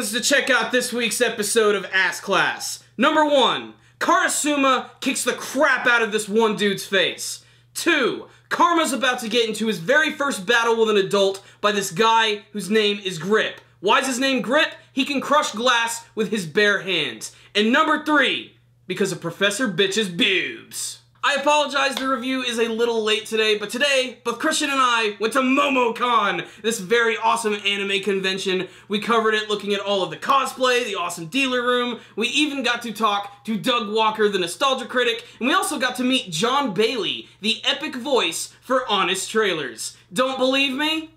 reasons to check out this week's episode of Ass Class. Number 1, Karasuma kicks the crap out of this one dude's face. 2, Karma's about to get into his very first battle with an adult by this guy whose name is Grip. Why's his name Grip? He can crush glass with his bare hands. And number 3, because of Professor Bitch's Bewbs. I apologize, the review is a little late today, but today, both Christian and I went to MomoCon, this very awesome anime convention. We covered it looking at all of the cosplay, the awesome dealer room. We even got to talk to Doug Walker, the nostalgia critic, and we also got to meet John Bailey, the epic voice for Honest Trailers. Don't believe me?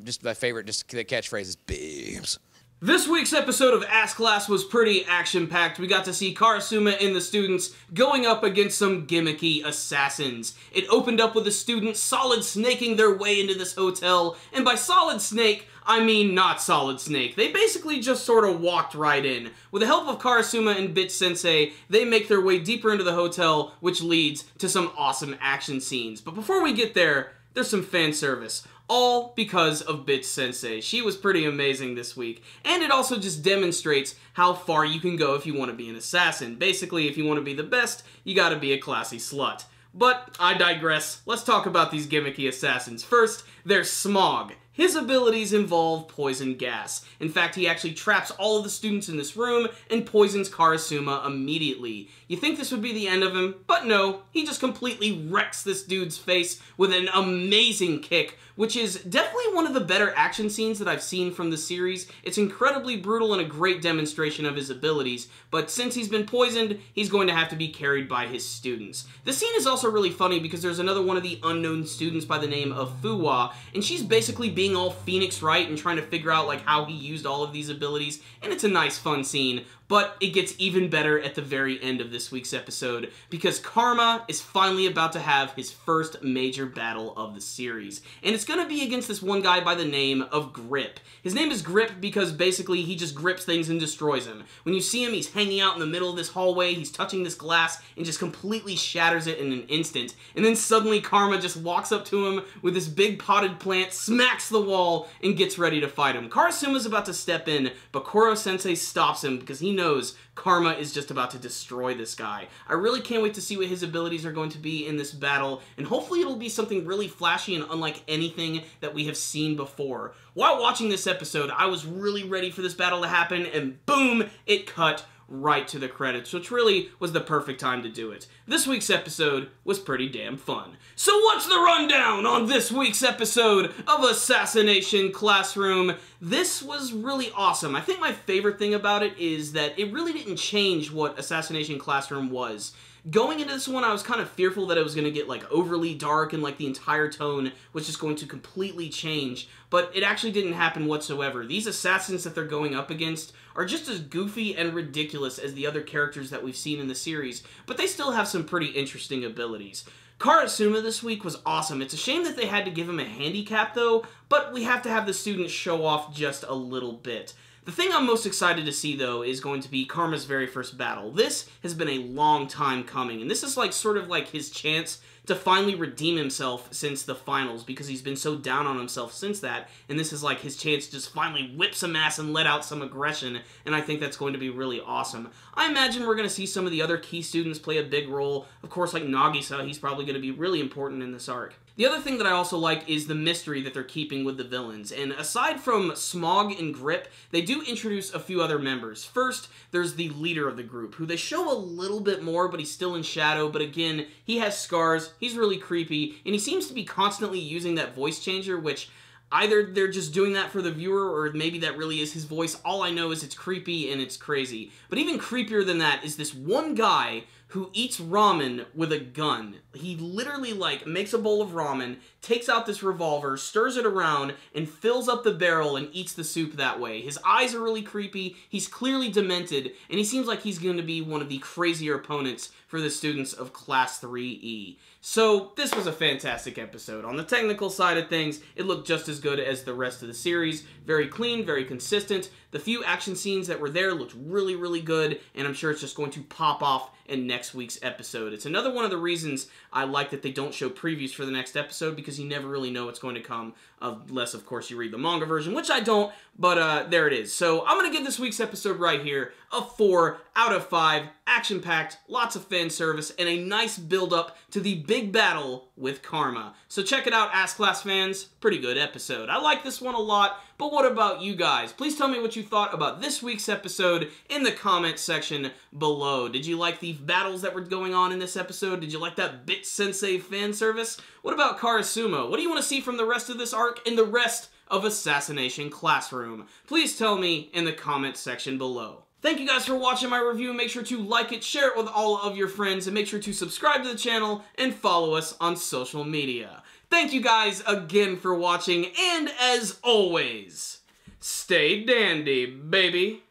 Just my favorite, just the catchphrase is Bewbs. This week's episode of Ass Class was pretty action-packed. We got to see Karasuma and the students going up against some gimmicky assassins. It opened up with the students solid snaking their way into this hotel, and by solid snake, I mean not solid snake. They basically just sort of walked right in. With the help of Karasuma and Bitch Sensei, they make their way deeper into the hotel, which leads to some awesome action scenes. But before we get there, there's some fan service. All because of Bitch Sensei. She was pretty amazing this week. And it also just demonstrates how far you can go if you want to be an assassin. Basically, if you want to be the best, you gotta be a classy slut. But I digress. Let's talk about these gimmicky assassins. First, there's Smog. His abilities involve poison gas. In fact, he actually traps all of the students in this room and poisons Karasuma immediately. You think this would be the end of him, but no, he just completely wrecks this dude's face with an amazing kick, which is definitely one of the better action scenes that I've seen from the series. It's incredibly brutal and a great demonstration of his abilities, but since he's been poisoned, he's going to have to be carried by his students. The scene is also really funny because there's another one of the unknown students by the name of Fuwa, and she's basically being all Phoenix Wright and trying to figure out like how he used all of these abilities, and it's a nice fun scene. But it gets even better at the very end of this week's episode, because Karma is finally about to have his first major battle of the series. And it's gonna be against this one guy by the name of Grip. His name is Grip because basically he just grips things and destroys them. When you see him, he's hanging out in the middle of this hallway, he's touching this glass, and just completely shatters it in an instant. And then suddenly Karma just walks up to him with this big potted plant, smacks the wall, and gets ready to fight him. Karasuma's about to step in, but Koro-sensei stops him because he knows Karma is just about to destroy this guy. I really can't wait to see what his abilities are going to be in this battle, and hopefully it'll be something really flashy and unlike anything that we have seen before. While watching this episode, I was really ready for this battle to happen, and boom, it cut right to the credits, which really was the perfect time to do it. This week's episode was pretty damn fun. So what's the rundown on this week's episode of Assassination Classroom? This was really awesome. I think my favorite thing about it is that it really didn't change what Assassination Classroom was. Going into this one, I was kind of fearful that it was going to get, like, overly dark and, like, the entire tone was just going to completely change, but it actually didn't happen whatsoever. These assassins that they're going up against are just as goofy and ridiculous as the other characters that we've seen in the series, but they still have some pretty interesting abilities. Karasuma this week was awesome. It's a shame that they had to give him a handicap, though, but we have to have the students show off just a little bit. The thing I'm most excited to see, though, is going to be Karma's very first battle. This has been a long time coming, and this is like sort of like his chance to finally redeem himself since the finals, because he's been so down on himself since that, and this is like his chance to just finally whip some ass and let out some aggression, and I think that's going to be really awesome. I imagine we're going to see some of the other key students play a big role. Of course, like Nagisa, he's probably going to be really important in this arc. The other thing that I also like is the mystery that they're keeping with the villains, and aside from Smog and Grip, they do introduce a few other members. First, there's the leader of the group, who they show a little bit more, but he's still in shadow, but again, he has scars, he's really creepy, and he seems to be constantly using that voice changer, which either they're just doing that for the viewer, or maybe that really is his voice. All I know is it's creepy and it's crazy. But even creepier than that is this one guy who eats ramen with a gun. He literally, like, makes a bowl of ramen, takes out this revolver, stirs it around, and fills up the barrel and eats the soup that way. His eyes are really creepy, he's clearly demented, and he seems like he's going to be one of the crazier opponents for the students of Class 3E. So this was a fantastic episode. On the technical side of things, it looked just as good as the rest of the series. Very clean, very consistent. The few action scenes that were there looked really, really good, and I'm sure it's just going to pop off in next week's episode. It's another one of the reasons I like that they don't show previews for the next episode, because you never really know what's going to come, unless, of course, you read the manga version, which I don't, but there it is. So I'm going to give this week's episode right here a 4 out of 5, action-packed, lots of fan service, and a nice build-up to the big battle with Karma. So check it out, Ass Class fans. Pretty good episode. I like this one a lot, but what about you guys? Please tell me what you thought about this week's episode in the comment section below. Did you like the battles that were going on in this episode? Did you like that Bit Sensei fan service? What about Karasumo? What do you want to see from the rest of this arc and the rest of Assassination Classroom? Please tell me in the comment section below. Thank you guys for watching my review. Make sure to like it, share it with all of your friends, and make sure to subscribe to the channel and follow us on social media. Thank you guys again for watching, and as always, stay dandy, baby.